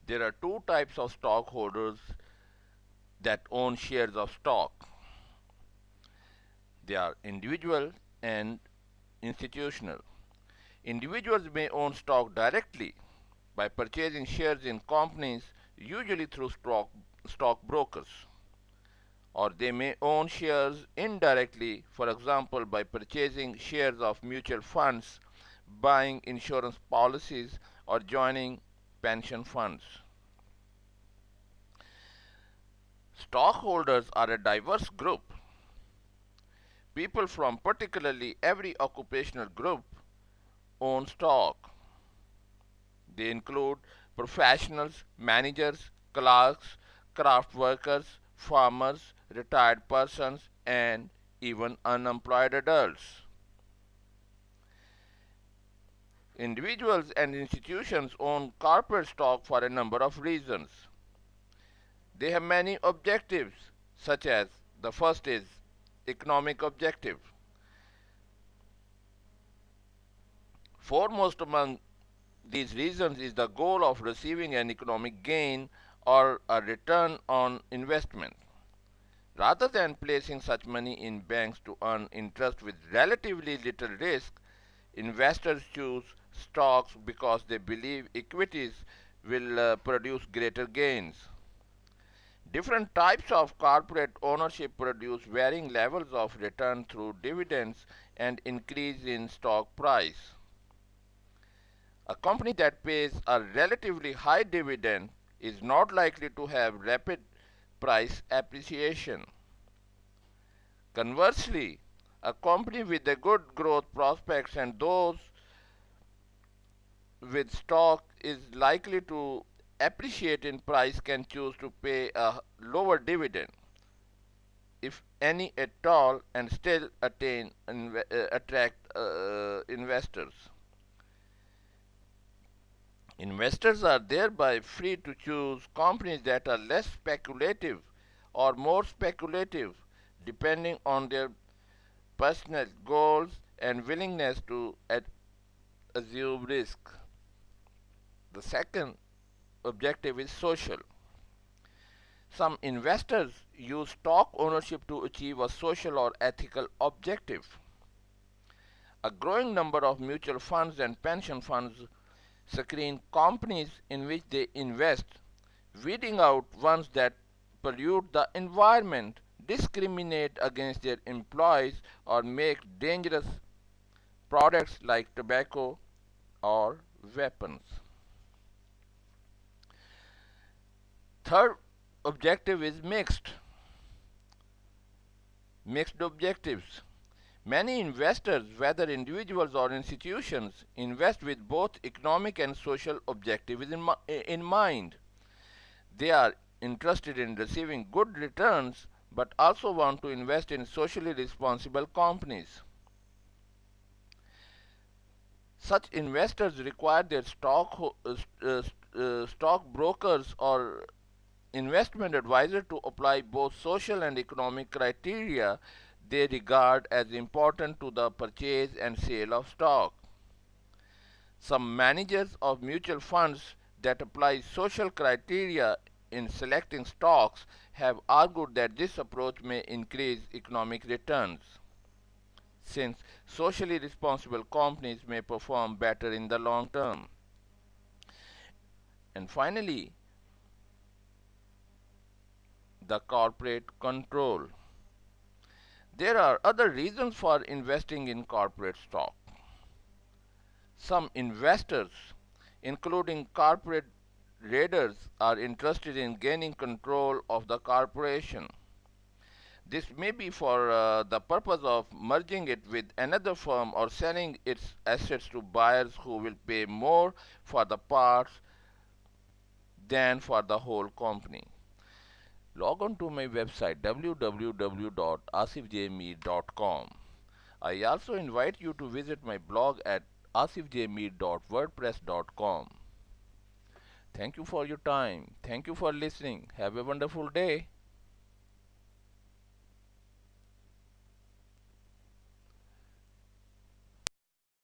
There are two types of stockholders that own shares of stock. They are individual and institutional. Individuals may own stock directly by purchasing shares in companies, usually through stockbrokers, or they may own shares indirectly, for example, by purchasing shares of mutual funds, buying insurance policies, or joining pension funds. Stockholders are a diverse group. People from particularly every occupational group own stock. They include professionals, managers, clerks, craft workers, farmers, retired persons, and even unemployed adults. Individuals and institutions own corporate stock for a number of reasons. They have many objectives, such as the first is economic objective. Foremost among these reasons is the goal of receiving an economic gain or a return on investment. Rather than placing such money in banks to earn interest with relatively little risk, investors choose stocks because they believe equities will produce greater gains. Different types of corporate ownership produce varying levels of return through dividends and increase in stock price. A company that pays a relatively high dividend is not likely to have rapid price appreciation. Conversely, a company with a good growth prospects and those with stock is likely to appreciate in price can choose to pay a lower dividend, if any at all, and still attract investors. Investors are thereby free to choose companies that are less speculative or more speculative, depending on their personal goals and willingness to assume risk. The second objective is social. Some investors use stock ownership to achieve a social or ethical objective. A growing number of mutual funds and pension funds screen companies in which they invest, weeding out ones that pollute the environment, discriminate against their employees, or make dangerous products like tobacco or weapons. Third objective is mixed objectives. Many investors, whether individuals or institutions, invest with both economic and social objectives in mind. They are interested in receiving good returns but also want to invest in socially responsible companies. Such investors require their stockbrokers or investment advisor to apply both social and economic criteria they regard as important to the purchase and sale of stock. Some managers of mutual funds that apply social criteria in selecting stocks have argued that this approach may increase economic returns, since socially responsible companies may perform better in the long term. And finally, the corporate control. There are other reasons for investing in corporate stock. Some investors, including corporate raiders, are interested in gaining control of the corporation. This may be for the purpose of merging it with another firm or selling its assets to buyers who will pay more for the parts than for the whole company. Log on to my website www.asifjmeet.com. I also invite you to visit my blog at asifjmeet.wordpress.com. Thank you for your time. Thank you for listening. Have a wonderful day.